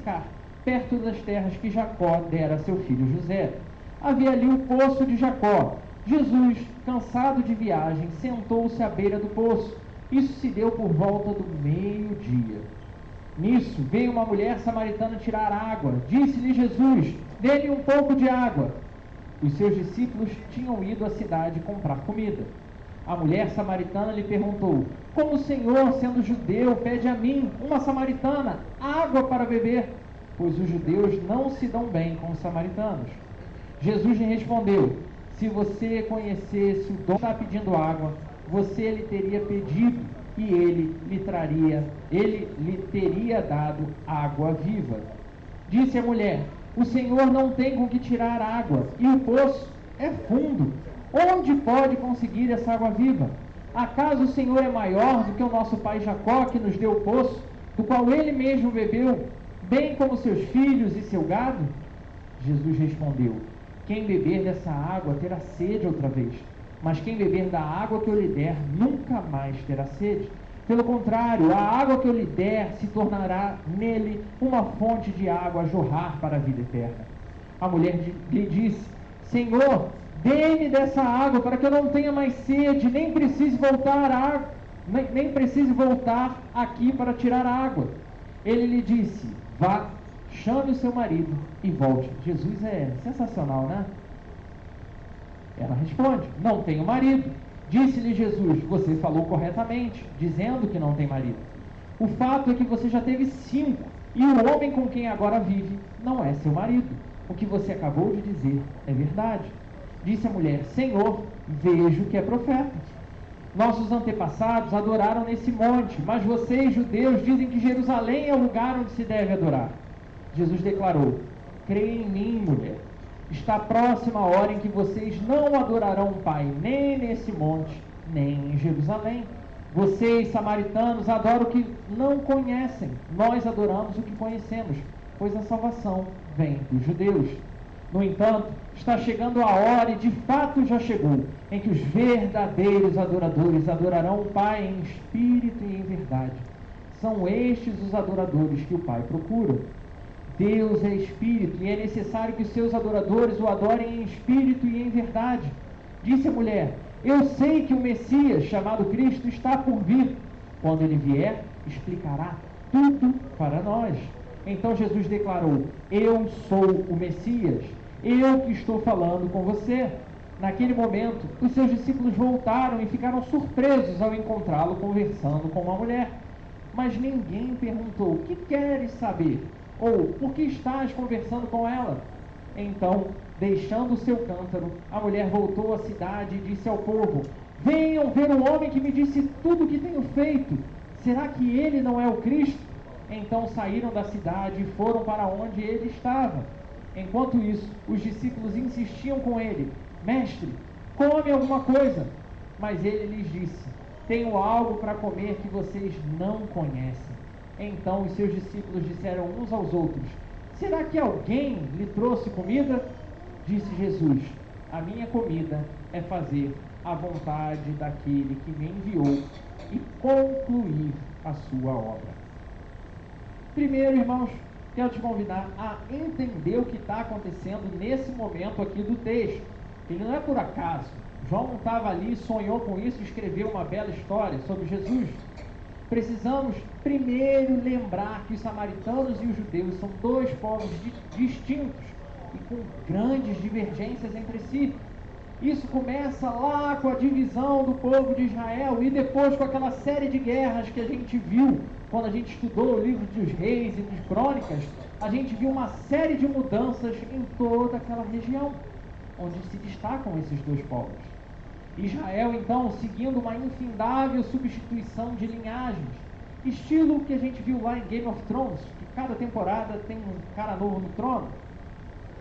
Sicar, perto das terras que Jacó dera a seu filho José. Havia ali o poço de Jacó. Jesus, cansado de viagem, sentou-se à beira do poço. Isso se deu por volta do meio-dia. Nisso veio uma mulher samaritana tirar água. Disse-lhe Jesus: dê-me um pouco de água. Os seus discípulos tinham ido à cidade comprar comida. A mulher samaritana lhe perguntou: como o Senhor, sendo judeu, pede a mim, uma samaritana, água para beber? Pois os judeus não se dão bem com os samaritanos. Jesus lhe respondeu: se você conhecesse o dono que está pedindo água, você lhe teria pedido e ele lhe teria dado água viva. Disse a mulher: o Senhor não tem com que tirar água e o poço é fundo. Onde pode conseguir essa água viva? Acaso o Senhor é maior do que o nosso pai Jacó, que nos deu o poço, do qual ele mesmo bebeu, bem como seus filhos e seu gado? Jesus respondeu: quem beber dessa água terá sede outra vez, mas quem beber da água que eu lhe der nunca mais terá sede. Pelo contrário, a água que eu lhe der se tornará nele uma fonte de água a jorrar para a vida eterna. A mulher lhe disse: Senhor, dê-me dessa água para que eu não tenha mais sede, nem precise voltar aqui para tirar água. Ele lhe disse: vá, chame o seu marido e volte. Jesus é sensacional, né? Ela responde: não tenho marido. Disse-lhe Jesus: você falou corretamente, dizendo que não tem marido. O fato é que você já teve 5, e o homem com quem agora vive não é seu marido. O que você acabou de dizer é verdade. Disse a mulher: Senhor, vejo que é profeta. Nossos antepassados adoraram nesse monte, mas vocês, judeus, dizem que Jerusalém é o lugar onde se deve adorar. Jesus declarou: creia em mim, mulher. Está próxima a hora em que vocês não adorarão o Pai, nem nesse monte, nem em Jerusalém. Vocês, samaritanos, adoram o que não conhecem. Nós adoramos o que conhecemos, pois a salvação vem dos judeus. No entanto, está chegando a hora, e de fato já chegou, em que os verdadeiros adoradores adorarão o Pai em espírito e em verdade. São estes os adoradores que o Pai procura. Deus é espírito, e é necessário que os seus adoradores o adorem em espírito e em verdade. Disse a mulher: eu sei que o Messias, chamado Cristo, está por vir. Quando ele vier, explicará tudo para nós. Então Jesus declarou: eu sou o Messias, eu que estou falando com você. Naquele momento, os seus discípulos voltaram e ficaram surpresos ao encontrá-lo conversando com uma mulher. Mas ninguém perguntou: o que queres saber? Ou, por que estás conversando com ela? Então, deixando o seu cântaro, a mulher voltou à cidade e disse ao povo: venham ver o homem que me disse tudo o que tenho feito. Será que ele não é o Cristo? Então saíram da cidade e foram para onde ele estava. Enquanto isso, os discípulos insistiam com ele: mestre, come alguma coisa. Mas ele lhes disse: tenho algo para comer que vocês não conhecem. Então os seus discípulos disseram uns aos outros: será que alguém lhe trouxe comida? Disse Jesus: a minha comida é fazer a vontade daquele que me enviou e concluir a sua obra. Primeiro, irmãos, quero te convidar a entender o que está acontecendo nesse momento aqui do texto. Ele não é por acaso. João não estava ali, sonhou com isso e escreveu uma bela história sobre Jesus. Precisamos primeiro lembrar que os samaritanos e os judeus são dois povos distintos e com grandes divergências entre si. Isso começa lá com a divisão do povo de Israel e depois com aquela série de guerras que a gente viu quando a gente estudou o livro dos Reis e dos Crônicas. A gente viu uma série de mudanças em toda aquela região onde se destacam esses dois povos. Israel, então, seguindo uma infindável substituição de linhagens, estilo que a gente viu lá em Game of Thrones, que cada temporada tem um cara novo no trono,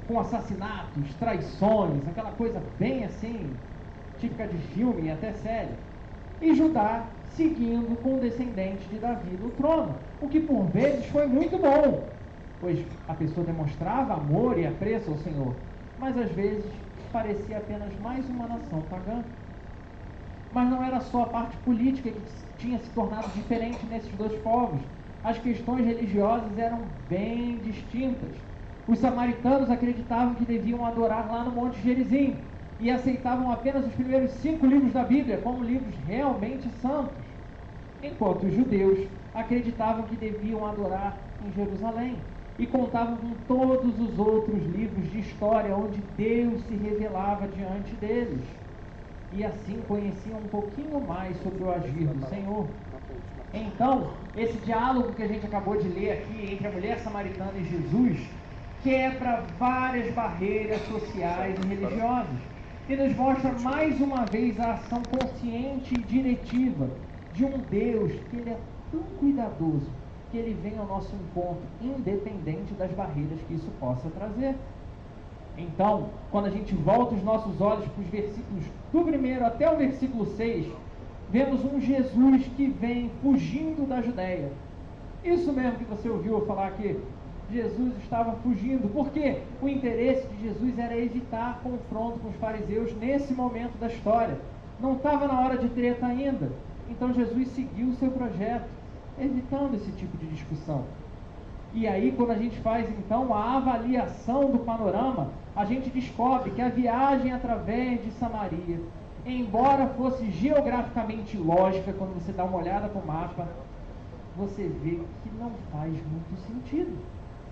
com assassinatos, traições, aquela coisa bem assim, típica de filme e até série. E Judá seguindo com o descendente de Davi no trono, o que por vezes foi muito bom, pois a pessoa demonstrava amor e apreço ao Senhor, mas às vezes parecia apenas mais uma nação pagã. Mas não era só a parte política que tinha se tornado diferente nesses dois povos. as questões religiosas eram bem distintas. Os samaritanos acreditavam que deviam adorar lá no Monte Gerizim e aceitavam apenas os primeiros 5 livros da Bíblia como livros realmente santos, enquanto os judeus acreditavam que deviam adorar em Jerusalém e contavam com todos os outros livros de história onde Deus se revelava diante deles. E assim conheciam um pouquinho mais sobre o agir do Senhor. Então, esse diálogo que a gente acabou de ler aqui entre a mulher samaritana e Jesus quebra várias barreiras sociais e religiosas e nos mostra mais uma vez a ação consciente e diretiva de um Deus que Ele é tão cuidadoso que Ele vem ao nosso encontro, independente das barreiras que isso possa trazer. Então, quando a gente volta os nossos olhos para os versículos do 1º até o versículo 6, vemos um Jesus que vem fugindo da Judéia. Isso mesmo que você ouviu eu falar aqui, Jesus estava fugindo, porque o interesse de Jesus era evitar confronto com os fariseus nesse momento da história. Não estava na hora de treta ainda. Então Jesus seguiu o seu projeto, evitando esse tipo de discussão. E aí, quando a gente faz então a avaliação do panorama, a gente descobre que a viagem através de Samaria, embora fosse geograficamente lógica, quando você dá uma olhada para o mapa, você vê que não faz muito sentido,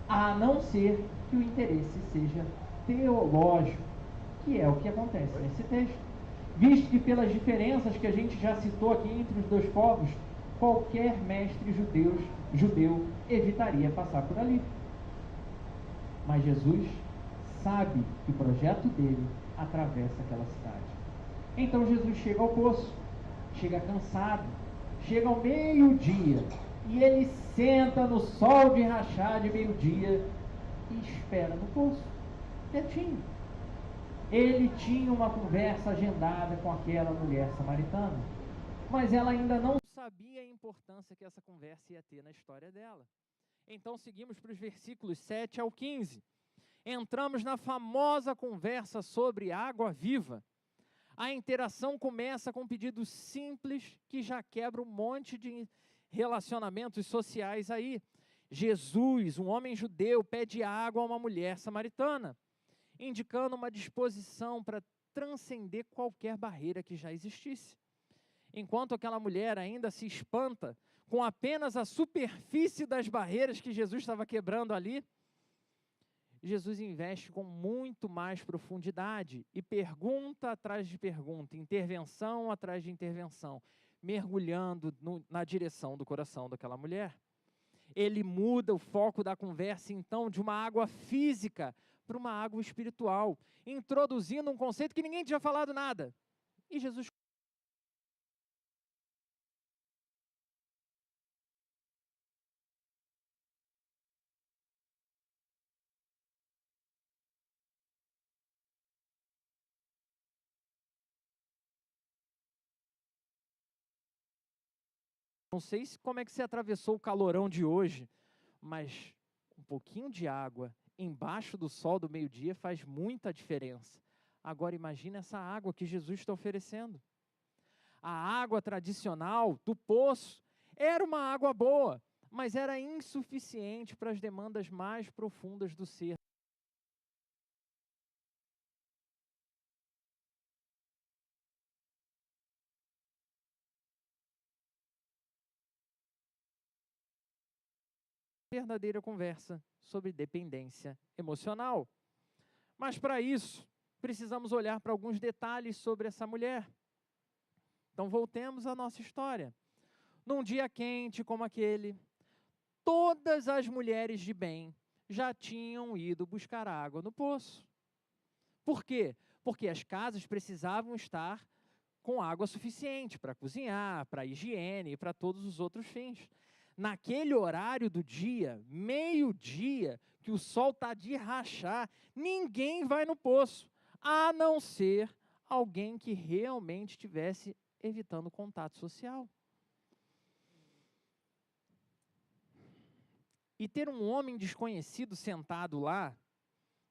a não ser que o interesse seja teológico, que é o que acontece nesse texto. Visto que pelas diferenças que a gente já citou aqui entre os dois povos, qualquer mestre judeu evitaria passar por ali. Mas Jesus sabe que o projeto dele atravessa aquela cidade. Então Jesus chega ao poço, chega cansado, chega ao meio-dia, e ele senta no sol de rachar de meio-dia e espera no poço, quietinho. Ele tinha uma conversa agendada com aquela mulher samaritana, mas ela ainda não sabia a importância que essa conversa ia ter na história dela. Então seguimos para os versículos 7 ao 15. Entramos na famosa conversa sobre água viva. A interação começa com um pedido simples que já quebra um monte de relacionamentos sociais aí. Jesus, um homem judeu, pede água a uma mulher samaritana, indicando uma disposição para transcender qualquer barreira que já existisse. Enquanto aquela mulher ainda se espanta com apenas a superfície das barreiras que Jesus estava quebrando ali, Jesus investe com muito mais profundidade e pergunta atrás de pergunta, intervenção atrás de intervenção, mergulhando na direção do coração daquela mulher. Ele muda o foco da conversa, então, de uma água física para uma água espiritual, introduzindo um conceito que ninguém tinha falado nada. E Jesus não sei como é que você atravessou o calorão de hoje, mas um pouquinho de água embaixo do sol do meio-dia faz muita diferença. Agora imagine essa água que Jesus está oferecendo. A água tradicional do poço era uma água boa, mas era insuficiente para as demandas mais profundas do ser. Verdadeira conversa sobre dependência emocional. Mas para isso, precisamos olhar para alguns detalhes sobre essa mulher. Então voltemos à nossa história. Num dia quente como aquele, todas as mulheres de bem já tinham ido buscar água no poço. Por quê? Porque as casas precisavam estar com água suficiente para cozinhar, para higiene e para todos os outros fins. Naquele horário do dia, meio-dia, que o sol está de rachar, ninguém vai no poço, a não ser alguém que realmente estivesse evitando contato social. E ter um homem desconhecido sentado lá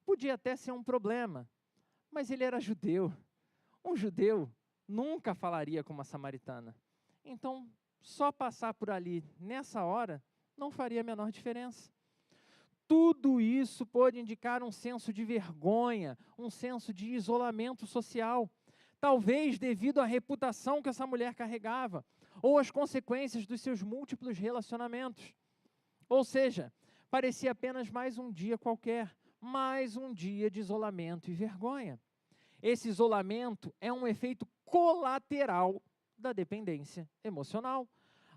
podia até ser um problema, mas ele era judeu. Um judeu nunca falaria com uma samaritana. Então, só passar por ali nessa hora Não faria a menor diferença. Tudo isso pode indicar um senso de vergonha, um senso de isolamento social, talvez devido à reputação que essa mulher carregava, ou às consequências dos seus múltiplos relacionamentos. Ou seja, parecia apenas mais um dia qualquer, mais um dia de isolamento e vergonha. Esse isolamento é um efeito colateral da dependência emocional.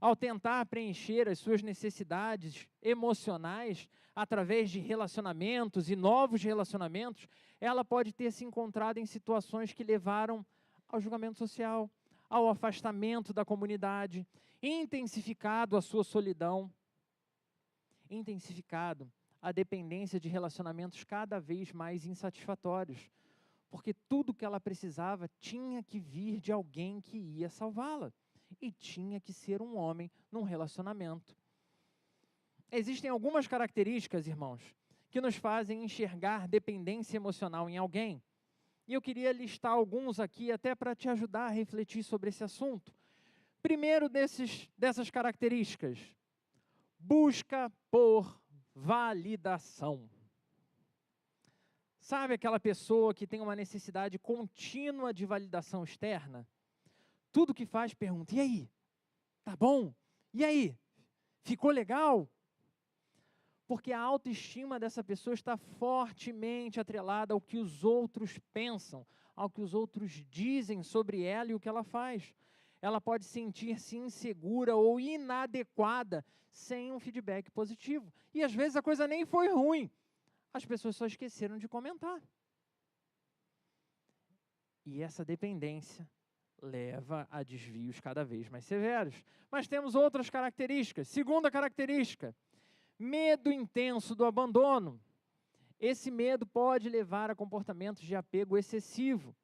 Ao tentar preencher as suas necessidades emocionais através de relacionamentos e novos relacionamentos, ela pode ter se encontrado em situações que levaram ao julgamento social, ao afastamento da comunidade, intensificado a sua solidão, intensificado a dependência de relacionamentos cada vez mais insatisfatórios, porque tudo que ela precisava tinha que vir de alguém que ia salvá-la. E tinha que ser um homem num relacionamento. Existem algumas características, irmãos, que nos fazem enxergar dependência emocional em alguém. E eu queria listar alguns aqui até para te ajudar a refletir sobre esse assunto. Primeiro dessas características, busca por validação. Sabe aquela pessoa que tem uma necessidade contínua de validação externa? Tudo que faz pergunta, e aí? Tá bom? E aí? Ficou legal? Porque a autoestima dessa pessoa está fortemente atrelada ao que os outros pensam, ao que os outros dizem sobre ela e o que ela faz. Ela pode sentir-se insegura ou inadequada sem um feedback positivo. E às vezes a coisa nem foi ruim. As pessoas só esqueceram de comentar. E essa dependência leva a desvios cada vez mais severos. Mas temos outras características. Segunda característica, medo intenso do abandono. Esse medo pode levar a comportamentos de apego excessivo.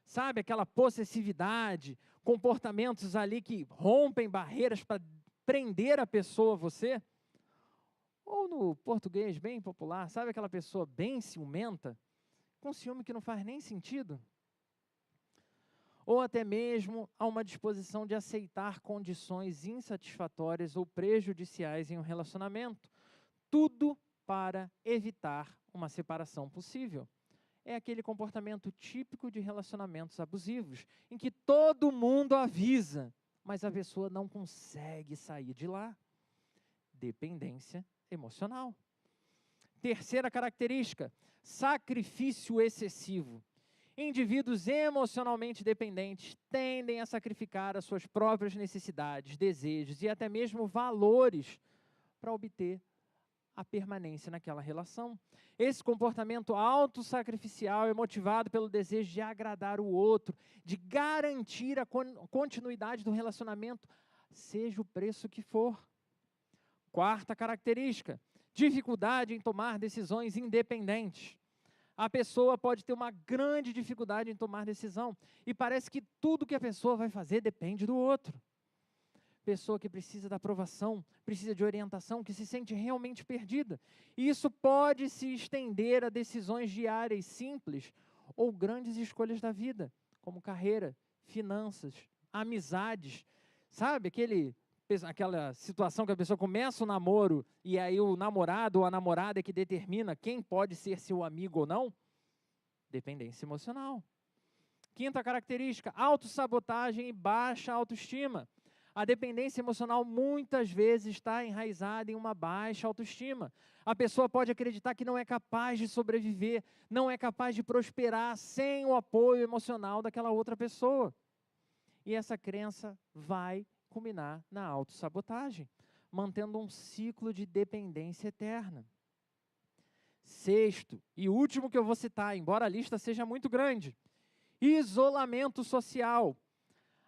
Sabe, aquela possessividade, comportamentos ali que rompem barreiras para prender a pessoa a você. Ou no português bem popular, sabe aquela pessoa bem ciumenta, com ciúme que não faz nem sentido? Ou até mesmo a uma disposição de aceitar condições insatisfatórias ou prejudiciais em um relacionamento. Tudo para evitar uma separação possível. É aquele comportamento típico de relacionamentos abusivos, em que todo mundo avisa, mas a pessoa não consegue sair de lá. Dependência emocional. Terceira característica, sacrifício excessivo. Indivíduos emocionalmente dependentes tendem a sacrificar as suas próprias necessidades, desejos e até mesmo valores para obter a permanência naquela relação. Esse comportamento autossacrificial é motivado pelo desejo de agradar o outro, de garantir a continuidade do relacionamento, seja o preço que for. Quarta característica, dificuldade em tomar decisões independentes. A pessoa pode ter uma grande dificuldade em tomar decisão e parece que tudo que a pessoa vai fazer depende do outro. Pessoa que precisa da aprovação, precisa de orientação, que se sente realmente perdida. E isso pode se estender a decisões diárias simples ou grandes escolhas da vida, como carreira, finanças, amizades. Sabe aquela situação que a pessoa começa o namoro e aí o namorado ou a namorada é que determina quem pode ser seu amigo ou não? Dependência emocional. Quinta característica, autossabotagem e baixa autoestima. A dependência emocional muitas vezes está enraizada em uma baixa autoestima. A pessoa pode acreditar que não é capaz de sobreviver, não é capaz de prosperar sem o apoio emocional daquela outra pessoa. E essa crença vai culminar na autossabotagem, mantendo um ciclo de dependência eterna. Sexto e último que eu vou citar, embora a lista seja muito grande, isolamento social.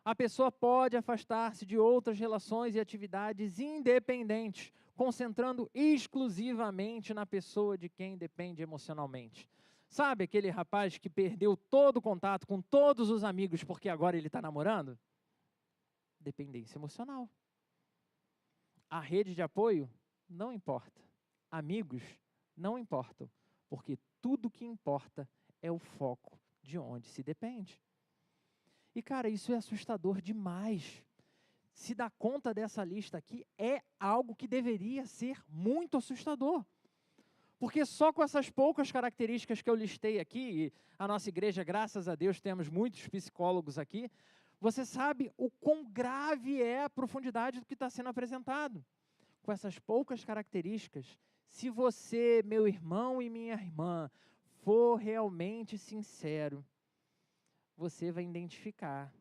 A pessoa pode afastar-se de outras relações e atividades independentes, concentrando exclusivamente na pessoa de quem depende emocionalmente. Sabe aquele rapaz que perdeu todo o contato com todos os amigos porque agora ele está namorando? Dependência emocional. A rede de apoio não importa. Amigos não importam, porque tudo que importa é o foco de onde se depende. E, cara, isso é assustador demais. se dar conta dessa lista aqui é algo que deveria ser muito assustador. Porque só com essas poucas características que eu listei aqui, e a nossa igreja, graças a Deus, temos muitos psicólogos aqui, você sabe o quão grave é a profundidade do que está sendo apresentado. Com essas poucas características, se você, meu irmão e minha irmã, for realmente sincero, você vai identificar,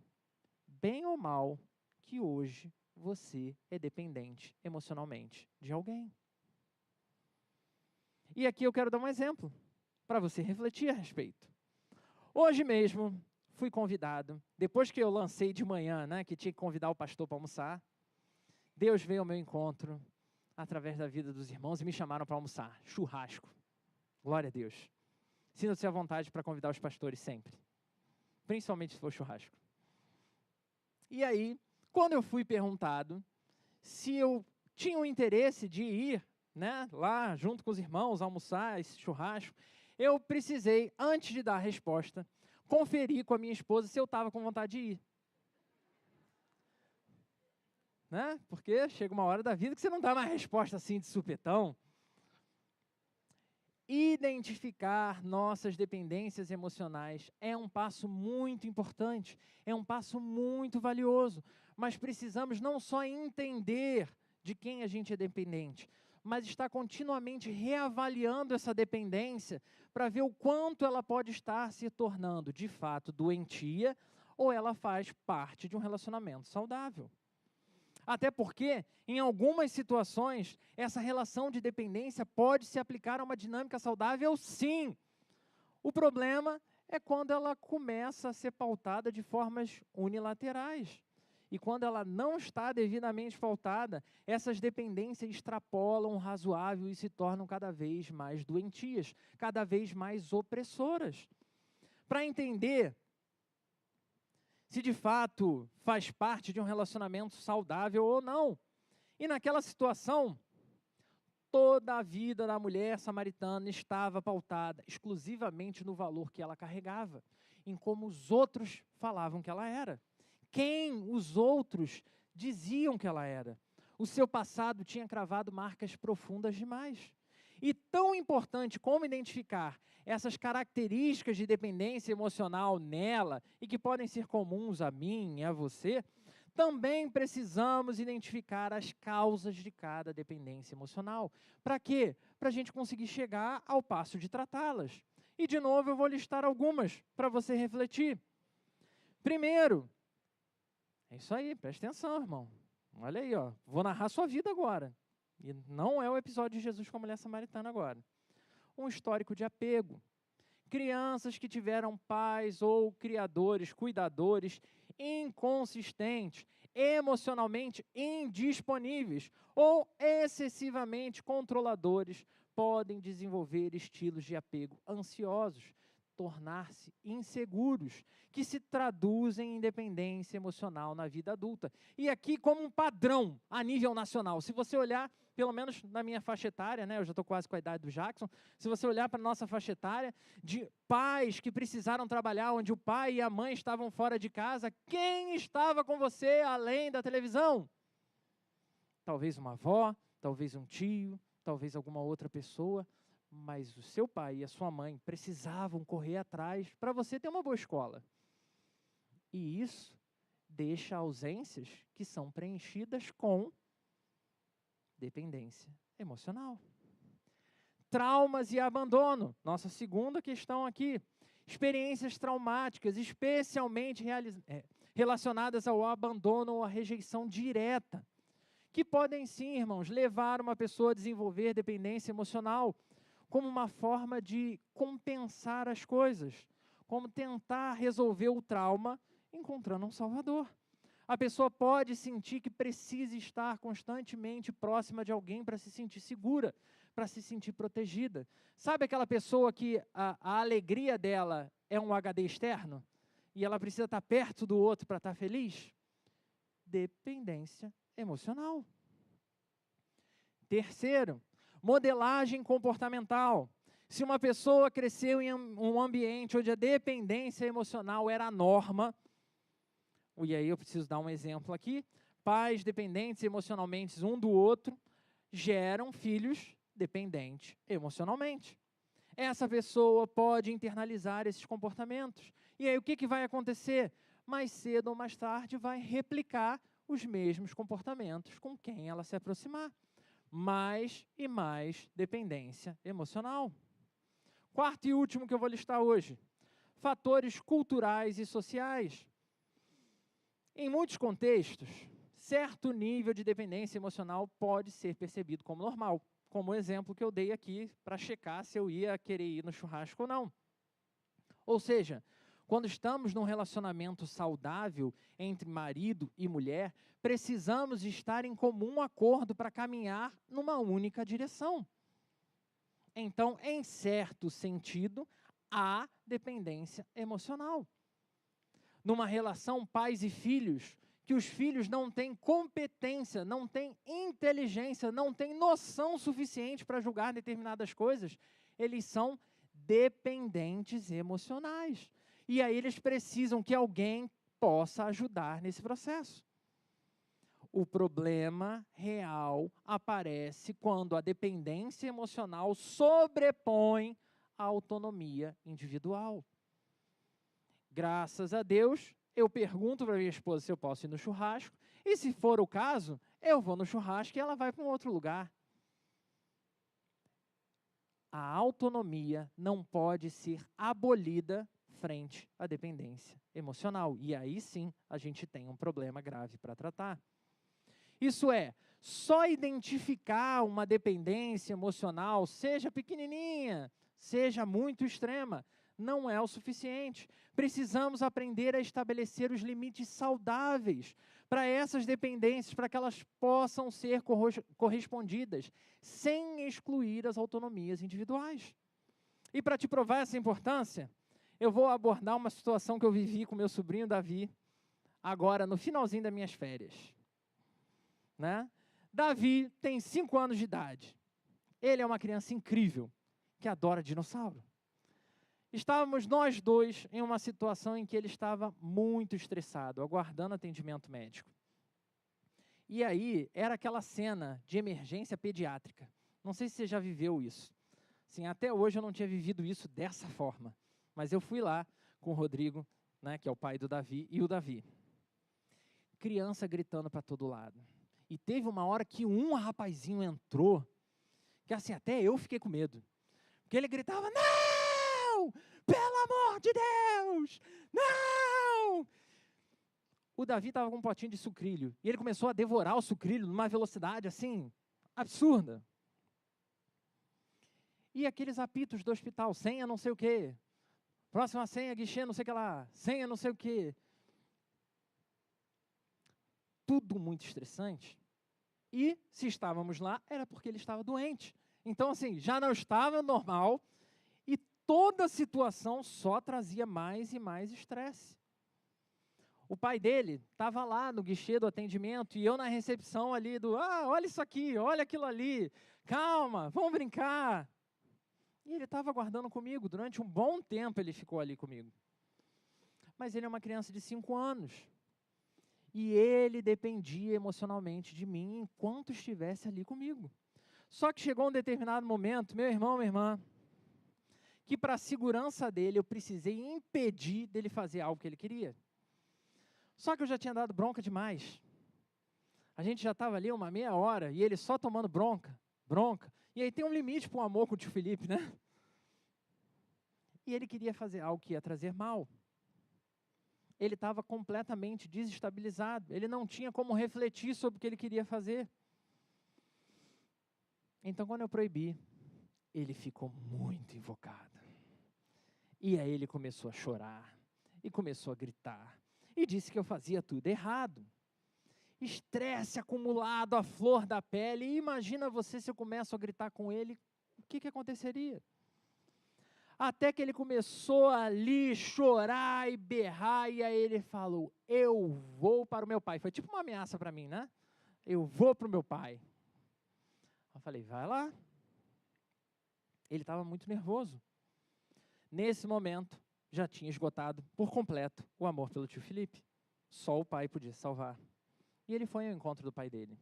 bem ou mal, que hoje você é dependente emocionalmente de alguém. E aqui eu quero dar um exemplo, para você refletir a respeito. Hoje mesmo, fui convidado, depois que eu lancei de manhã, né, que tinha que convidar o pastor para almoçar, Deus veio ao meu encontro, através da vida dos irmãos, e me chamaram para almoçar, churrasco. Glória a Deus. Sinta-se à vontade para convidar os pastores sempre, principalmente se for churrasco. E aí, quando eu fui perguntado se eu tinha o interesse de ir, né, lá junto com os irmãos, almoçar esse churrasco, eu precisei, antes de dar a resposta, conferir com a minha esposa se eu estava com vontade de ir. Né? Porque chega uma hora da vida que você não dá uma resposta assim de supetão. Identificar nossas dependências emocionais é um passo muito importante, é um passo muito valioso, mas precisamos não só entender de quem a gente é dependente, mas estar continuamente reavaliando essa dependência para ver o quanto ela pode estar se tornando, de fato, doentia ou ela faz parte de um relacionamento saudável. Até porque, em algumas situações, essa relação de dependência pode se aplicar a uma dinâmica saudável, sim. O problema é quando ela começa a ser pautada de formas unilaterais. E quando ela não está devidamente pautada, essas dependências extrapolam o razoável e se tornam cada vez mais doentias, cada vez mais opressoras. Para entender se de fato faz parte de um relacionamento saudável ou não. E naquela situação, toda a vida da mulher samaritana estava pautada exclusivamente no valor que ela carregava, em como os outros falavam que ela era, quem os outros diziam que ela era. O seu passado tinha cravado marcas profundas demais. E tão importante como identificar essas características de dependência emocional nela, e que podem ser comuns a mim e a você, também precisamos identificar as causas de cada dependência emocional. Para quê? Para a gente conseguir chegar ao passo de tratá-las. E, de novo, eu vou listar algumas para você refletir. Primeiro, é isso aí, presta atenção, irmão. Olha aí, ó, vou narrar sua vida agora. E não é o episódio de Jesus com a mulher samaritana agora. Um histórico de apego. Crianças que tiveram pais ou criadores, cuidadores inconsistentes, emocionalmente indisponíveis ou excessivamente controladores podem desenvolver estilos de apego ansiosos, tornar-se inseguros, que se traduzem em dependência emocional na vida adulta. E aqui como um padrão a nível nacional, se você olhar, pelo menos na minha faixa etária, né, eu já estou quase com a idade do Jackson, se você olhar para a nossa faixa etária, de pais que precisaram trabalhar, onde o pai e a mãe estavam fora de casa, quem estava com você além da televisão? Talvez uma avó, talvez um tio, talvez alguma outra pessoa, mas o seu pai e a sua mãe precisavam correr atrás para você ter uma boa escola. E isso deixa ausências que são preenchidas com dependência emocional. Traumas e abandono, nossa segunda questão aqui. Experiências traumáticas, especialmente relacionadas ao abandono ou à rejeição direta, que podem sim, irmãos, levar uma pessoa a desenvolver dependência emocional, como uma forma de compensar as coisas, como tentar resolver o trauma encontrando um salvador. A pessoa pode sentir que precisa estar constantemente próxima de alguém para se sentir segura, para se sentir protegida. Sabe aquela pessoa que a alegria dela é um HD externo? E ela precisa estar perto do outro para estar feliz? Dependência emocional. Terceiro, modelagem comportamental. Se uma pessoa cresceu em um ambiente onde a dependência emocional era a norma, e aí eu preciso dar um exemplo aqui, Pais dependentes emocionalmente um do outro geram filhos dependentes emocionalmente. Essa pessoa pode internalizar esses comportamentos. E aí o que vai acontecer? Mais cedo ou mais tarde vai replicar os mesmos comportamentos com quem ela se aproximar. Mais e mais dependência emocional. Quarto e último que eu vou listar hoje. Fatores culturais e sociais. Em muitos contextos, certo nível de dependência emocional pode ser percebido como normal. Como o exemplo que eu dei aqui para checar se eu ia querer ir no churrasco ou não. Ou seja, quando estamos num relacionamento saudável entre marido e mulher, precisamos estar em comum acordo para caminhar numa única direção. Então, em certo sentido, há dependência emocional. Numa relação pais e filhos, que os filhos não têm competência, não têm inteligência, não têm noção suficiente para julgar determinadas coisas, eles são dependentes emocionais. E aí eles precisam que alguém possa ajudar nesse processo. O problema real aparece quando a dependência emocional sobrepõe a autonomia individual. Graças a Deus, eu pergunto para minha esposa se eu posso ir no churrasco, e se for o caso, eu vou no churrasco e ela vai para um outro lugar. A autonomia não pode ser abolida frente à dependência emocional. E aí sim, a gente tem um problema grave para tratar. Isso é, só identificar uma dependência emocional, seja pequenininha, seja muito extrema, não é o suficiente. Precisamos aprender a estabelecer os limites saudáveis para essas dependências, para que elas possam ser correspondidas, sem excluir as autonomias individuais. E para te provar essa importância, eu vou abordar uma situação que eu vivi com meu sobrinho Davi, agora no finalzinho das minhas férias. Né? Davi tem 5 anos de idade. Ele é uma criança incrível, que adora dinossauro. Estávamos nós dois em uma situação em que ele estava muito estressado, aguardando atendimento médico. E aí, era aquela cena de emergência pediátrica. Não sei se você já viveu isso. Assim, até hoje eu não tinha vivido isso dessa forma. Mas eu fui lá com o Rodrigo, né, que é o pai do Davi, e o Davi. Criança gritando para todo lado. E teve uma hora que um rapazinho entrou, que assim, até eu fiquei com medo. Porque ele gritava, não! Pelo amor de Deus! Não! O Davi estava com um potinho de sucrilho. E ele começou a devorar o sucrilho numa velocidade, assim, absurda. E aqueles apitos do hospital, senha não sei o quê. Próxima senha, guichê não sei o que lá. Senha não sei o quê. Tudo muito estressante. E, se estávamos lá, era porque ele estava doente. Então, assim, já não estava normal e toda a situação só trazia mais e mais estresse. O pai dele estava lá no guichê do atendimento e eu na recepção ali do, olha isso aqui, olha aquilo ali, calma, vamos brincar. E ele estava aguardando comigo, durante um bom tempo ele ficou ali comigo. Mas ele é uma criança de 5 anos. E ele dependia emocionalmente de mim enquanto estivesse ali comigo. Só que chegou um determinado momento, meu irmão, minha irmã, que para a segurança dele eu precisei impedir dele fazer algo que ele queria. Só que eu já tinha dado bronca demais. A gente já estava ali uma meia hora e ele só tomando bronca. E aí tem um limite para o amor com o tio Felipe, né? E ele queria fazer algo que ia trazer mal. Ele estava completamente desestabilizado. Ele não tinha como refletir sobre o que ele queria fazer. Então, quando eu proibi, ele ficou muito invocado. E aí ele começou a chorar. E começou a gritar. E disse que eu fazia tudo errado. Estresse acumulado à flor da pele. E imagina você se eu começo a gritar com ele, o que aconteceria? Até que ele começou ali chorar e berrar, e aí ele falou, eu vou para o meu pai. Foi tipo uma ameaça para mim, né? Eu vou para o meu pai. Eu falei, vai lá. Ele estava muito nervoso. Nesse momento, já tinha esgotado por completo o amor pelo tio Felipe. Só o pai podia salvar. E ele foi ao encontro do pai dele.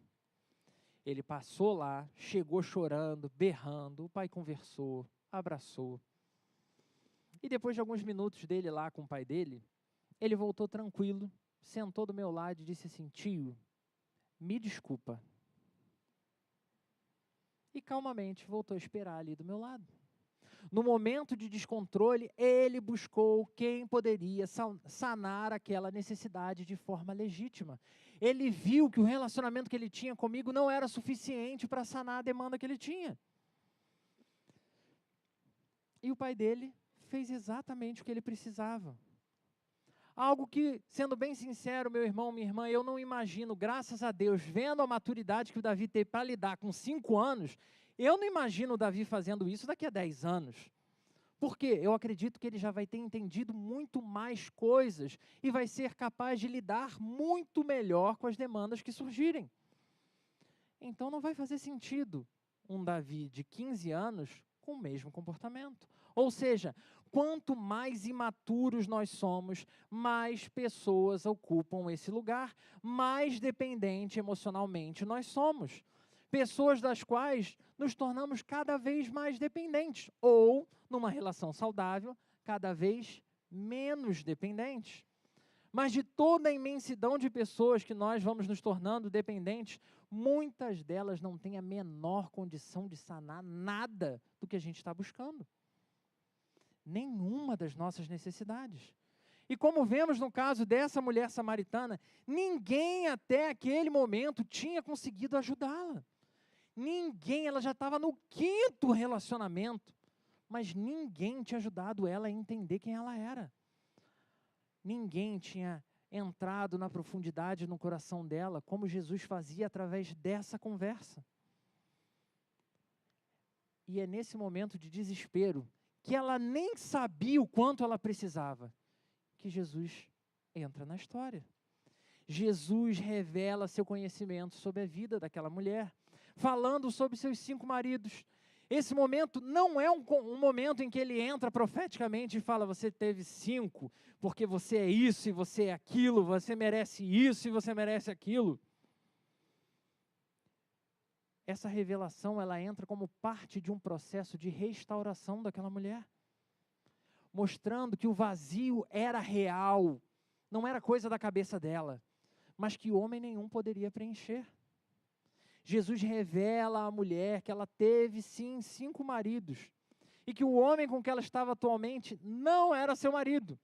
Ele passou lá, chegou chorando, berrando, o pai conversou, abraçou. E depois de alguns minutos dele lá com o pai dele, ele voltou tranquilo, sentou do meu lado e disse assim: tio, me desculpa. E calmamente voltou a esperar ali do meu lado. No momento de descontrole, ele buscou quem poderia sanar aquela necessidade de forma legítima. Ele viu que o relacionamento que ele tinha comigo não era suficiente para sanar a demanda que ele tinha. E o pai dele fez exatamente o que ele precisava. Algo que, sendo bem sincero, meu irmão, minha irmã, eu não imagino, graças a Deus, vendo a maturidade que o Davi teve para lidar com 5 anos, eu não imagino o Davi fazendo isso daqui a 10 anos. Por quê? Eu acredito que ele já vai ter entendido muito mais coisas e vai ser capaz de lidar muito melhor com as demandas que surgirem. Então não vai fazer sentido um Davi de 15 anos com o mesmo comportamento. Ou seja, quanto mais imaturos nós somos, mais pessoas ocupam esse lugar, mais dependente emocionalmente nós somos. Pessoas das quais nos tornamos cada vez mais dependentes, ou, numa relação saudável, cada vez menos dependentes. Mas de toda a imensidão de pessoas que nós vamos nos tornando dependentes, muitas delas não têm a menor condição de sanar nada do que a gente está buscando. Nenhuma das nossas necessidades. E como vemos no caso dessa mulher samaritana, ninguém até aquele momento tinha conseguido ajudá-la. Ninguém, ela já estava no 5º relacionamento, mas ninguém tinha ajudado ela a entender quem ela era. Ninguém tinha entrado na profundidade no coração dela, como Jesus fazia através dessa conversa. E é nesse momento de desespero, que ela nem sabia o quanto ela precisava, que Jesus entra na história. Jesus revela seu conhecimento sobre a vida daquela mulher, falando sobre seus 5 maridos. Esse momento não é um momento em que ele entra profeticamente e fala: você teve 5, porque você é isso e você é aquilo, você merece isso e você merece aquilo. Essa revelação, ela entra como parte de um processo de restauração daquela mulher, mostrando que o vazio era real, não era coisa da cabeça dela, mas que homem nenhum poderia preencher. Jesus revela à mulher que ela teve sim 5 maridos, e que o homem com que ela estava atualmente não era seu marido.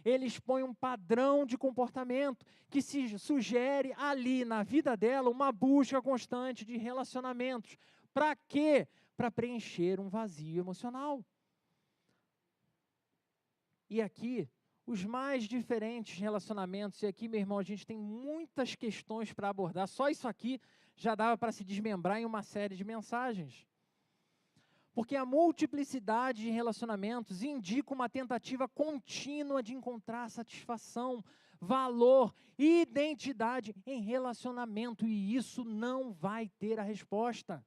Ele expõe um padrão de comportamento que se sugere ali na vida dela uma busca constante de relacionamentos. Para quê? Para preencher um vazio emocional. E aqui, os mais diferentes relacionamentos, e aqui, meu irmão, a gente tem muitas questões para abordar, só isso aqui já dava para se desmembrar em uma série de mensagens. Porque a multiplicidade de relacionamentos indica uma tentativa contínua de encontrar satisfação, valor e identidade em relacionamento, e isso não vai ter a resposta.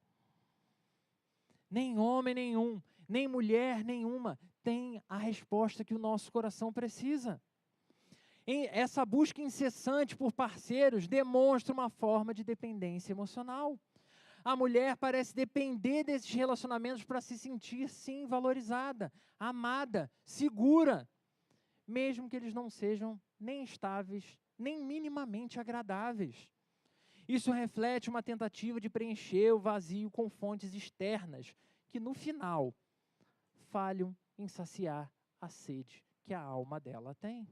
Nem homem nenhum, nem mulher nenhuma tem a resposta que o nosso coração precisa. Essa busca incessante por parceiros demonstra uma forma de dependência emocional. A mulher parece depender desses relacionamentos para se sentir, sim, valorizada, amada, segura, mesmo que eles não sejam nem estáveis, nem minimamente agradáveis. Isso reflete uma tentativa de preencher o vazio com fontes externas, que no final falham em saciar a sede que a alma dela tem.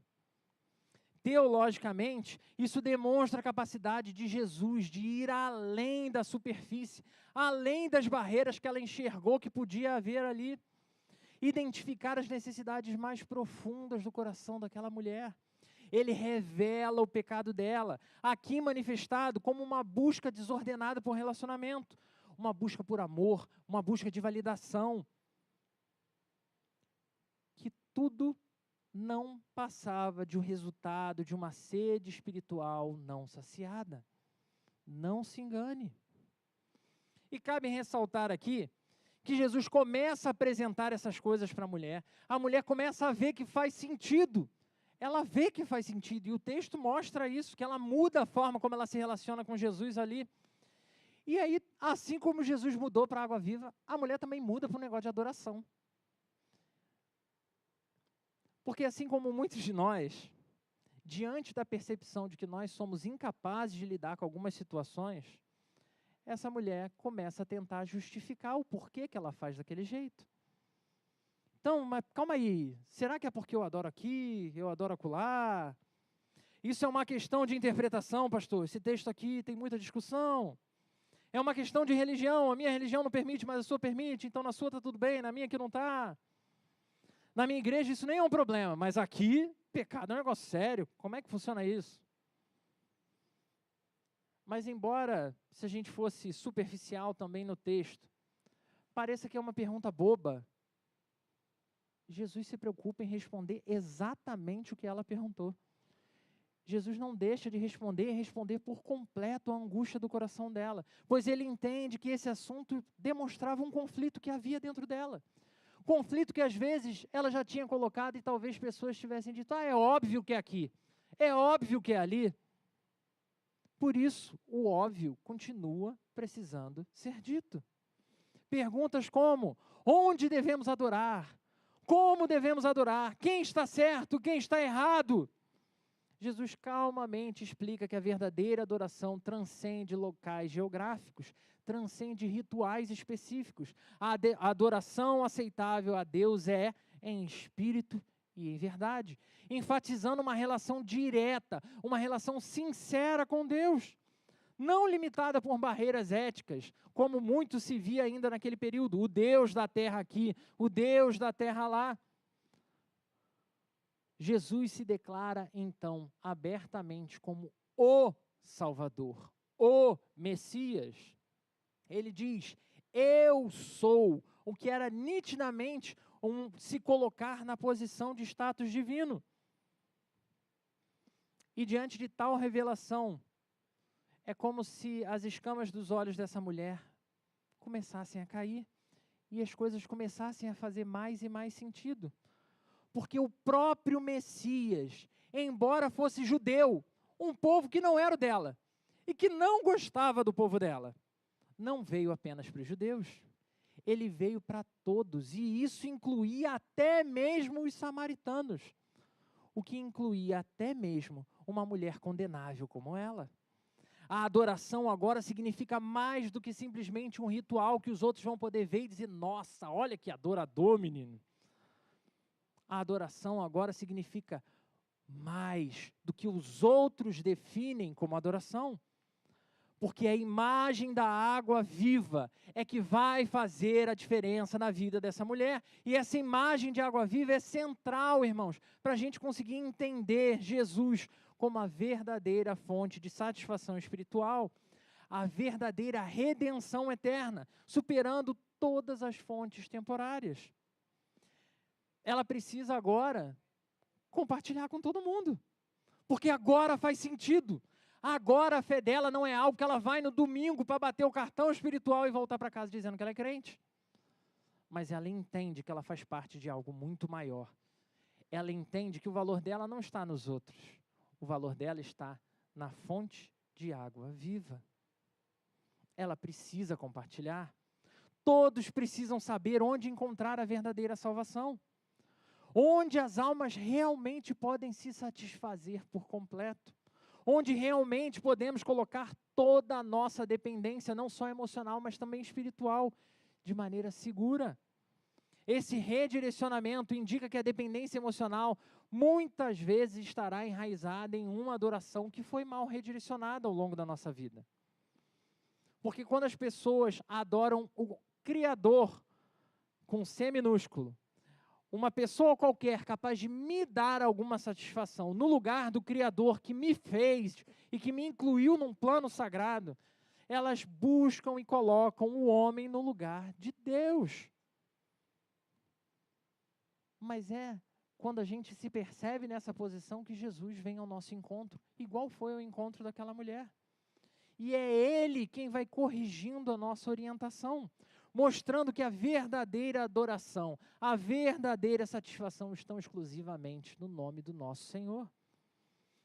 Teologicamente, isso demonstra a capacidade de Jesus de ir além da superfície, além das barreiras que ela enxergou que podia haver ali, identificar as necessidades mais profundas do coração daquela mulher. Ele revela o pecado dela, aqui manifestado como uma busca desordenada por relacionamento, uma busca por amor, uma busca de validação, que tudo não passava de um resultado de uma sede espiritual não saciada. Não se engane. E cabe ressaltar aqui que Jesus começa a apresentar essas coisas para a mulher. A mulher começa a ver que faz sentido ela vê que faz sentido, e o texto mostra isso, que ela muda a forma como ela se relaciona com Jesus ali. E aí, assim como Jesus mudou para a água viva, a mulher também muda para um negócio de adoração. Porque assim como muitos de nós, diante da percepção de que nós somos incapazes de lidar com algumas situações, essa mulher começa a tentar justificar o porquê que ela faz daquele jeito. Então, mas calma aí, será que é porque eu adoro aqui, eu adoro acolá? Isso é uma questão de interpretação, pastor. Esse texto aqui tem muita discussão. É uma questão de religião, a minha religião não permite, mas a sua permite, então na sua está tudo bem, na minha que não está. Na minha igreja isso nem é um problema, mas aqui, pecado é um negócio sério. Como é que funciona isso? Mas embora, se a gente fosse superficial também no texto, pareça que é uma pergunta boba, Jesus se preocupa em responder exatamente o que ela perguntou. Jesus não deixa de responder e responder por completo a angústia do coração dela, pois ele entende que esse assunto demonstrava um conflito que havia dentro dela. Conflito que às vezes ela já tinha colocado e talvez pessoas tivessem dito, é óbvio que é aqui, é óbvio que é ali. Por isso, o óbvio continua precisando ser dito. Perguntas como, onde devemos adorar? Como devemos adorar? Quem está certo? Quem está errado? Jesus calmamente explica que a verdadeira adoração transcende locais geográficos, transcende rituais específicos. A adoração aceitável a Deus é em espírito e em verdade, enfatizando uma relação direta, uma relação sincera com Deus, não limitada por barreiras éticas, como muito se via ainda naquele período, o Deus da terra aqui, o Deus da terra lá. Jesus se declara, então, abertamente como o Salvador, o Messias. Ele diz, eu sou, o que era nitidamente se colocar na posição de status divino. E diante de tal revelação, é como se as escamas dos olhos dessa mulher começassem a cair, e as coisas começassem a fazer mais e mais sentido. Porque o próprio Messias, embora fosse judeu, um povo que não era o dela, e que não gostava do povo dela, não veio apenas para os judeus, ele veio para todos, e isso incluía até mesmo os samaritanos, o que incluía até mesmo uma mulher condenável como ela. A adoração agora significa mais do que simplesmente um ritual que os outros vão poder ver e dizer, nossa, olha que adorador, menino. A adoração agora significa mais do que os outros definem como adoração. Porque a imagem da água viva é que vai fazer a diferença na vida dessa mulher. E essa imagem de água viva é central, irmãos, para a gente conseguir entender Jesus como a verdadeira fonte de satisfação espiritual, a verdadeira redenção eterna, superando todas as fontes temporárias. Ela precisa agora compartilhar com todo mundo, porque agora faz sentido. Agora a fé dela não é algo que ela vai no domingo para bater o cartão espiritual e voltar para casa dizendo que ela é crente. Mas ela entende que ela faz parte de algo muito maior. Ela entende que o valor dela não está nos outros. O valor dela está na fonte de água viva. Ela precisa compartilhar. Todos precisam saber onde encontrar a verdadeira salvação. Onde as almas realmente podem se satisfazer por completo. Onde realmente podemos colocar toda a nossa dependência, não só emocional, mas também espiritual, de maneira segura. Esse redirecionamento indica que a dependência emocional muitas vezes estará enraizada em uma adoração que foi mal redirecionada ao longo da nossa vida. Porque quando as pessoas adoram o Criador com C minúsculo, uma pessoa qualquer capaz de me dar alguma satisfação no lugar do Criador que me fez e que me incluiu num plano sagrado, elas buscam e colocam o homem no lugar de Deus. Mas é quando a gente se percebe nessa posição que Jesus vem ao nosso encontro, igual foi o encontro daquela mulher. E é Ele quem vai corrigindo a nossa orientação. mostrando que a verdadeira adoração, a verdadeira satisfação estão exclusivamente no nome do nosso Senhor,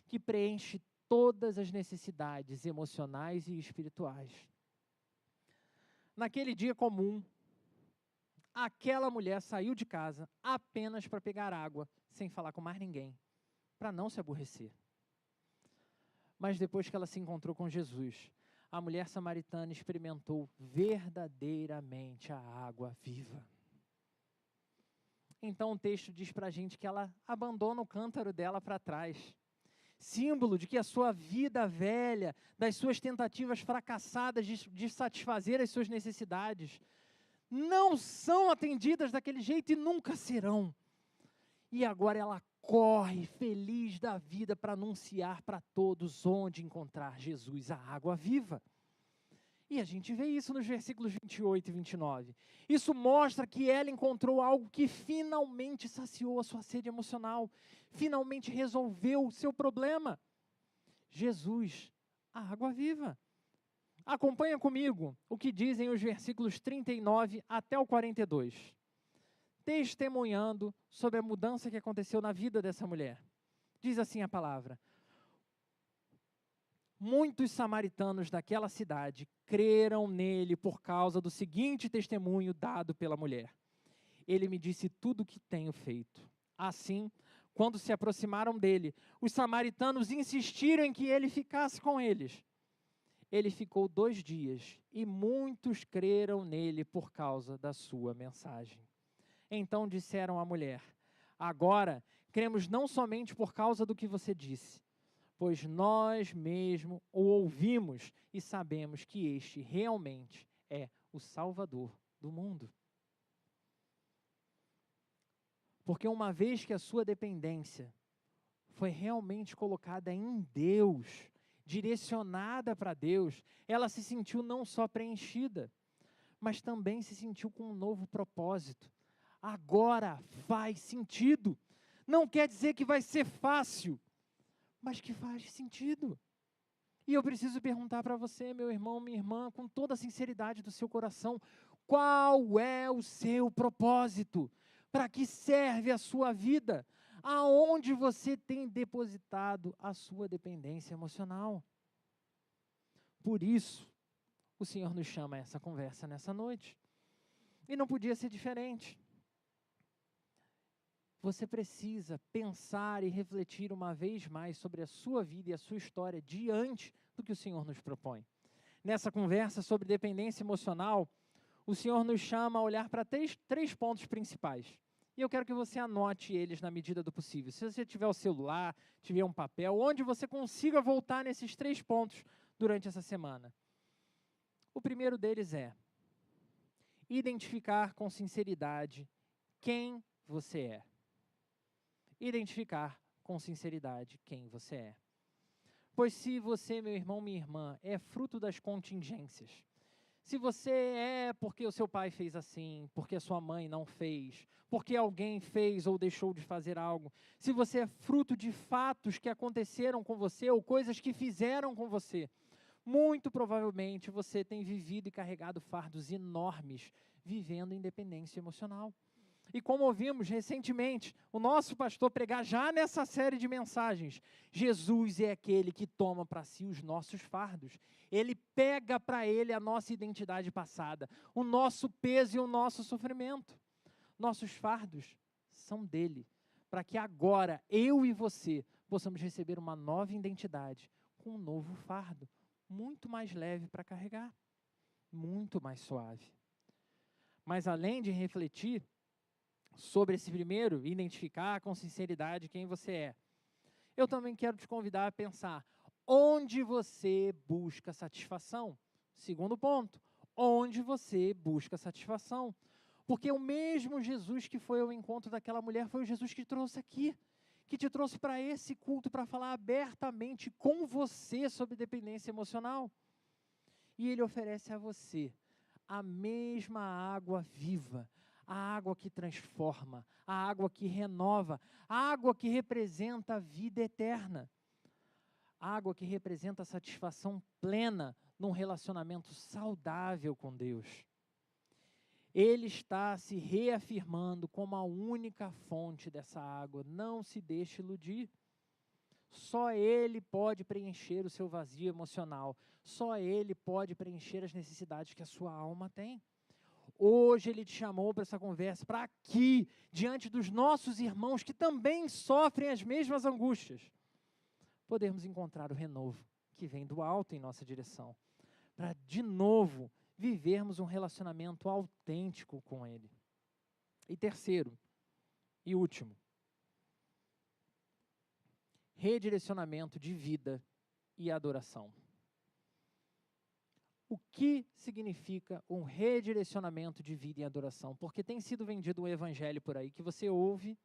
que preenche todas as necessidades emocionais e espirituais. Naquele dia comum, aquela mulher saiu de casa apenas para pegar água, sem falar com mais ninguém, para não se aborrecer. Mas depois que ela se encontrou com Jesus, a mulher samaritana experimentou verdadeiramente a água viva. Então o texto diz para a gente que ela abandona o cântaro dela para trás, símbolo de que a sua vida velha, das suas tentativas fracassadas de satisfazer as suas necessidades, não são atendidas daquele jeito e nunca serão. E agora ela corre feliz da vida para anunciar para todos onde encontrar Jesus, a água viva. E a gente vê isso nos versículos 28 e 29. Isso mostra que ela encontrou algo que finalmente saciou a sua sede emocional, finalmente resolveu o seu problema. Jesus, a água viva. Acompanha comigo o que dizem os versículos 39 até o 42. Testemunhando sobre a mudança que aconteceu na vida dessa mulher. Diz assim a palavra: muitos samaritanos daquela cidade creram nele por causa do seguinte testemunho dado pela mulher. Ele me disse tudo o que tenho feito. Assim, quando se aproximaram dele, os samaritanos insistiram em que ele ficasse com eles. Ele ficou 2 dias e muitos creram nele por causa da sua mensagem. Então disseram à mulher: agora cremos não somente por causa do que você disse, pois nós mesmos o ouvimos e sabemos que este realmente é o Salvador do mundo. Porque uma vez que a sua dependência foi realmente colocada em Deus, direcionada para Deus, ela se sentiu não só preenchida, mas também se sentiu com um novo propósito. Agora faz sentido. Não quer dizer que vai ser fácil, mas que faz sentido. E eu preciso perguntar para você, meu irmão, minha irmã, com toda a sinceridade do seu coração, qual é o seu propósito? Para que serve a sua vida? Aonde você tem depositado a sua dependência emocional? Por isso, o Senhor nos chama a essa conversa nessa noite. E não podia ser diferente. Você precisa pensar e refletir uma vez mais sobre a sua vida e a sua história diante do que o Senhor nos propõe. Nessa conversa sobre dependência emocional, o Senhor nos chama a olhar para três pontos principais. E eu quero que você anote eles na medida do possível. Se você tiver o celular, tiver um papel, onde você consiga voltar nesses 3 pontos durante essa semana. O primeiro deles é identificar com sinceridade quem você é. Identificar com sinceridade quem você é. Pois se você, meu irmão, minha irmã, é fruto das contingências, se você é porque o seu pai fez assim, porque a sua mãe não fez, porque alguém fez ou deixou de fazer algo, se você é fruto de fatos que aconteceram com você ou coisas que fizeram com você, muito provavelmente você tem vivido e carregado fardos enormes, vivendo independência emocional. E como ouvimos recentemente, o nosso pastor pregar já nessa série de mensagens, Jesus é aquele que toma para si os nossos fardos. Ele pega para ele a nossa identidade passada, o nosso peso e o nosso sofrimento. Nossos fardos são dele, para que agora eu e você possamos receber uma nova identidade, com um novo fardo, muito mais leve para carregar, muito mais suave. Mas além de refletir sobre esse primeiro, identificar com sinceridade quem você é, eu também quero te convidar a pensar, onde você busca satisfação? Segundo ponto, onde você busca satisfação? Porque o mesmo Jesus que foi ao encontro daquela mulher, foi o Jesus que trouxe aqui, que te trouxe para esse culto, para falar abertamente com você sobre dependência emocional. E Ele oferece a você a mesma água viva, a água que transforma, a água que renova, a água que representa a vida eterna, a água que representa a satisfação plena num relacionamento saudável com Deus. Ele está se reafirmando como a única fonte dessa água. Não se deixe iludir. Só Ele pode preencher o seu vazio emocional. Só Ele pode preencher as necessidades que a sua alma tem. Hoje Ele te chamou para essa conversa, para aqui, diante dos nossos irmãos que também sofrem as mesmas angústias, podermos encontrar o renovo que vem do alto em nossa direção, para de novo vivermos um relacionamento autêntico com Ele. E terceiro, e último, redirecionamento de vida e adoração. O que significa um redirecionamento de vida e adoração? Porque tem sido vendido um evangelho por aí que você ouve,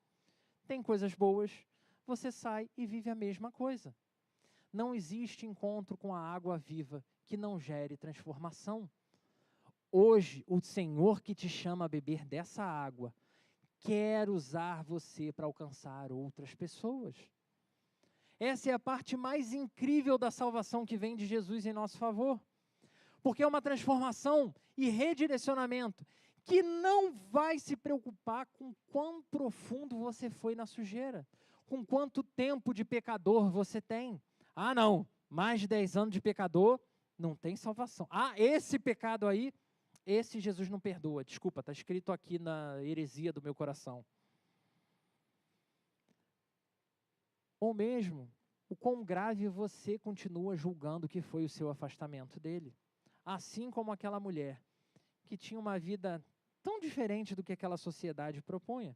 tem coisas boas, você sai e vive a mesma coisa. Não existe encontro com a água viva que não gere transformação. Hoje, o Senhor que te chama a beber dessa água quer usar você para alcançar outras pessoas. Essa é a parte mais incrível da salvação que vem de Jesus em nosso favor. Porque é uma transformação e redirecionamento que não vai se preocupar com quão profundo você foi na sujeira, com quanto tempo de pecador você tem. Ah, não, mais de 10 anos de pecador, não tem salvação. Ah, esse pecado aí, esse Jesus não perdoa. Desculpa, está escrito aqui na heresia do meu coração. Ou mesmo, o quão grave você continua julgando que foi o seu afastamento dele. Assim como aquela mulher que tinha uma vida tão diferente do que aquela sociedade propunha.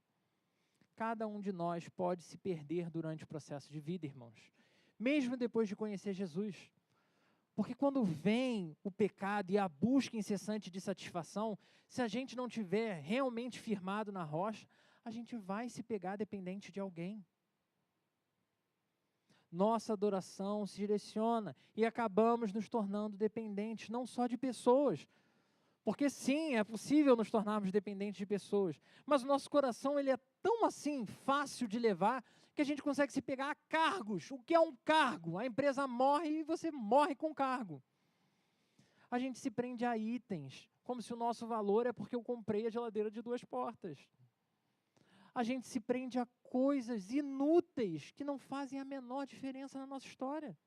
Cada um de nós pode se perder durante o processo de vida, irmãos. Mesmo depois de conhecer Jesus. Porque quando vem o pecado e a busca incessante de satisfação, se a gente não tiver realmente firmado na rocha, a gente vai se pegar dependente de alguém. Nossa adoração se direciona e acabamos nos tornando dependentes, não só de pessoas, porque sim, é possível nos tornarmos dependentes de pessoas, mas o nosso coração ele é tão assim, fácil de levar, que a gente consegue se pegar a cargos. O que é um cargo? A empresa morre e você morre com cargo. A gente se prende a itens, como se o nosso valor é porque eu comprei a geladeira de 2 portas. A gente se prende a coisas inúteis que não fazem a menor diferença na nossa história.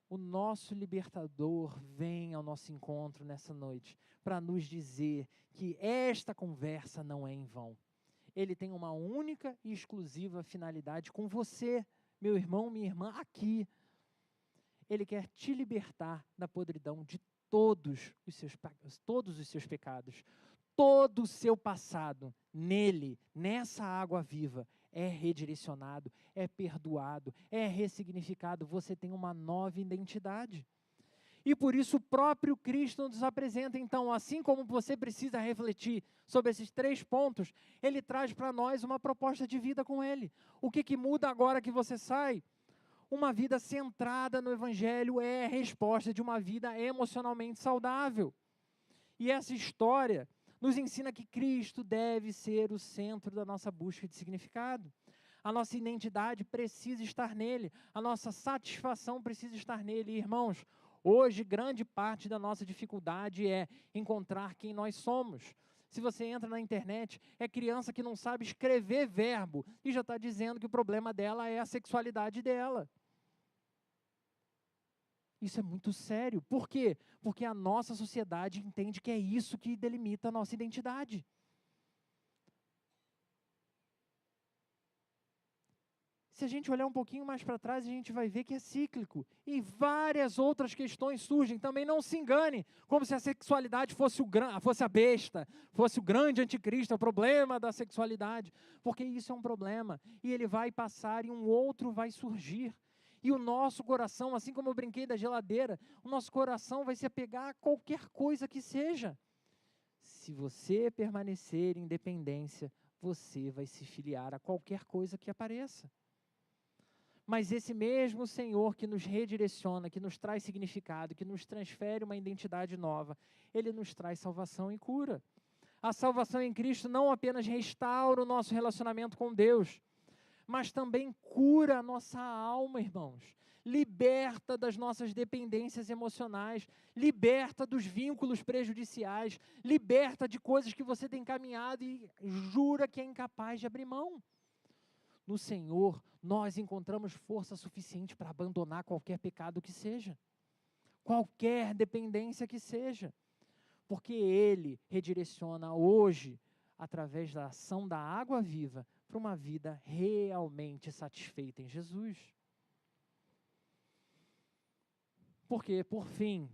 O nosso libertador vem ao nosso encontro nessa noite para nos dizer que esta conversa não é em vão. Ele tem uma única e exclusiva finalidade com você, meu irmão, minha irmã, aqui. Ele quer te libertar da podridão de todos os seus pecados. Todo o seu passado, nele, nessa água viva, é redirecionado, é perdoado, é ressignificado. Você tem uma nova identidade. E por isso o próprio Cristo nos apresenta, então, assim como você precisa refletir sobre esses 3 pontos, Ele traz para nós uma proposta de vida com Ele. O que muda agora que você sai? Uma vida centrada no Evangelho é a resposta de uma vida emocionalmente saudável. E essa história nos ensina que Cristo deve ser o centro da nossa busca de significado. A nossa identidade precisa estar nele, a nossa satisfação precisa estar nele. E, irmãos, hoje grande parte da nossa dificuldade é encontrar quem nós somos. Se você entra na internet, é criança que não sabe escrever verbo e já está dizendo que o problema dela é a sexualidade dela. Isso é muito sério. Por quê? Porque a nossa sociedade entende que é isso que delimita a nossa identidade. Se a gente olhar um pouquinho mais para trás, a gente vai ver que é cíclico. E várias outras questões surgem. Também não se engane, como se a sexualidade fosse a besta, fosse o grande anticristo, o problema da sexualidade. Porque isso é um problema. E ele vai passar e um outro vai surgir. E o nosso coração, assim como eu brinquei da geladeira, o nosso coração vai se apegar a qualquer coisa que seja. Se você permanecer em dependência, você vai se filiar a qualquer coisa que apareça. Mas esse mesmo Senhor que nos redireciona, que nos traz significado, que nos transfere uma identidade nova, Ele nos traz salvação e cura. A salvação em Cristo não apenas restaura o nosso relacionamento com Deus, mas também cura a nossa alma, irmãos. Liberta das nossas dependências emocionais, liberta dos vínculos prejudiciais, liberta de coisas que você tem caminhado e jura que é incapaz de abrir mão. No Senhor, nós encontramos força suficiente para abandonar qualquer pecado que seja, qualquer dependência que seja, porque Ele redireciona hoje, através da ação da água viva, para uma vida realmente satisfeita em Jesus. Porque, por fim,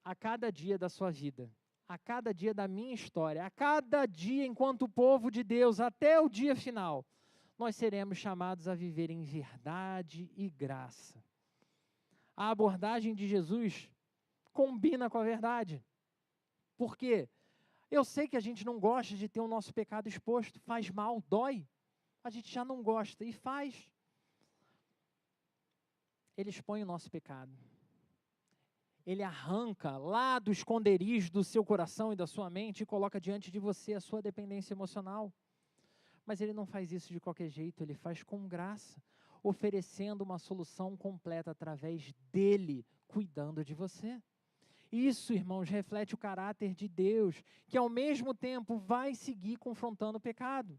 a cada dia da sua vida, a cada dia da minha história, a cada dia enquanto povo de Deus, até o dia final, nós seremos chamados a viver em verdade e graça. A abordagem de Jesus combina com a verdade. Por quê? Eu sei que a gente não gosta de ter o nosso pecado exposto, faz mal, dói. A gente já não gosta e faz. Ele expõe o nosso pecado. Ele arranca lá do esconderijo do seu coração e da sua mente e coloca diante de você a sua dependência emocional. Mas Ele não faz isso de qualquer jeito, Ele faz com graça, oferecendo uma solução completa através dEle, cuidando de você. Isso, irmãos, reflete o caráter de Deus, que ao mesmo tempo vai seguir confrontando o pecado,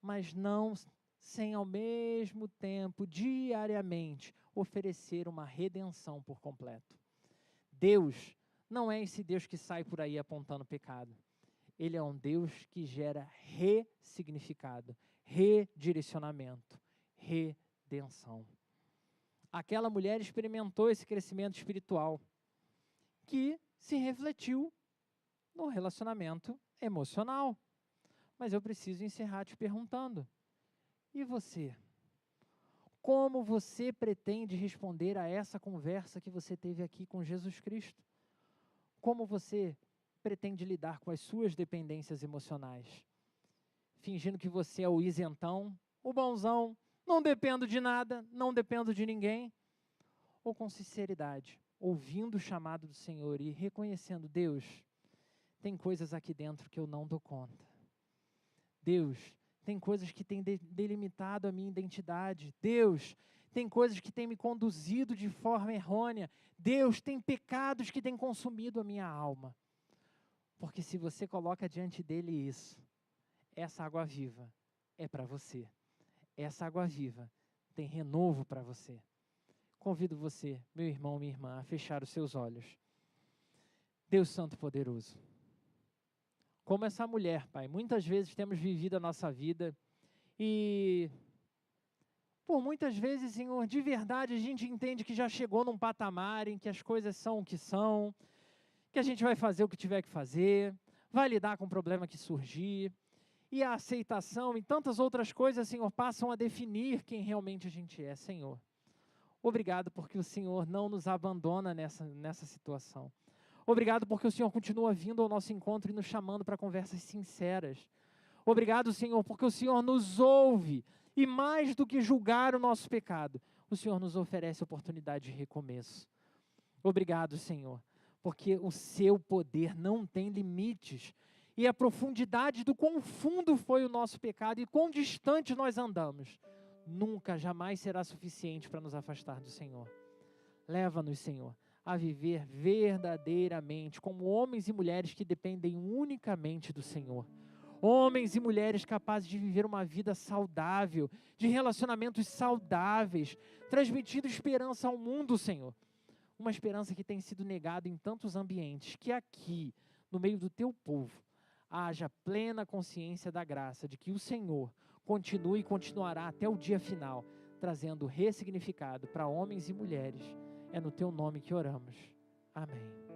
mas não sem ao mesmo tempo, diariamente, oferecer uma redenção por completo. Deus não é esse Deus que sai por aí apontando pecado. Ele é um Deus que gera ressignificado, redirecionamento, redenção. Aquela mulher experimentou esse crescimento espiritual que se refletiu no relacionamento emocional. Mas eu preciso encerrar te perguntando, e você? Como você pretende responder a essa conversa que você teve aqui com Jesus Cristo? Como você pretende lidar com as suas dependências emocionais? Fingindo que você é o isentão, o bonzão, não dependo de nada, não dependo de ninguém? Ou com sinceridade, ouvindo o chamado do Senhor e reconhecendo, Deus, tem coisas aqui dentro que eu não dou conta. Deus, tem coisas que têm delimitado a minha identidade. Deus, tem coisas que têm me conduzido de forma errônea. Deus, tem pecados que têm consumido a minha alma. Porque se você coloca diante dele isso, essa água viva é para você. Essa água viva tem renovo para você. Convido você, meu irmão, minha irmã, a fechar os seus olhos. Deus Santo Poderoso, como essa mulher, Pai, muitas vezes temos vivido a nossa vida e, por muitas vezes, Senhor, de verdade, a gente entende que já chegou num patamar em que as coisas são o que são, que a gente vai fazer o que tiver que fazer, vai lidar com o problema que surgir, e a aceitação e tantas outras coisas, Senhor, passam a definir quem realmente a gente é, Senhor. Obrigado porque o Senhor não nos abandona nessa situação. Obrigado porque o Senhor continua vindo ao nosso encontro e nos chamando para conversas sinceras. Obrigado, Senhor, porque o Senhor nos ouve e mais do que julgar o nosso pecado, o Senhor nos oferece oportunidade de recomeço. Obrigado, Senhor, porque o seu poder não tem limites e a profundidade do quão fundo foi o nosso pecado e quão distante nós andamos, nunca, jamais será suficiente para nos afastar do Senhor. Leva-nos, Senhor, a viver verdadeiramente como homens e mulheres que dependem unicamente do Senhor. Homens e mulheres capazes de viver uma vida saudável, de relacionamentos saudáveis, transmitindo esperança ao mundo, Senhor. Uma esperança que tem sido negada em tantos ambientes, que aqui, no meio do teu povo, haja plena consciência da graça de que o Senhor continue e continuará até o dia final, trazendo ressignificado para homens e mulheres. É no teu nome que oramos. Amém.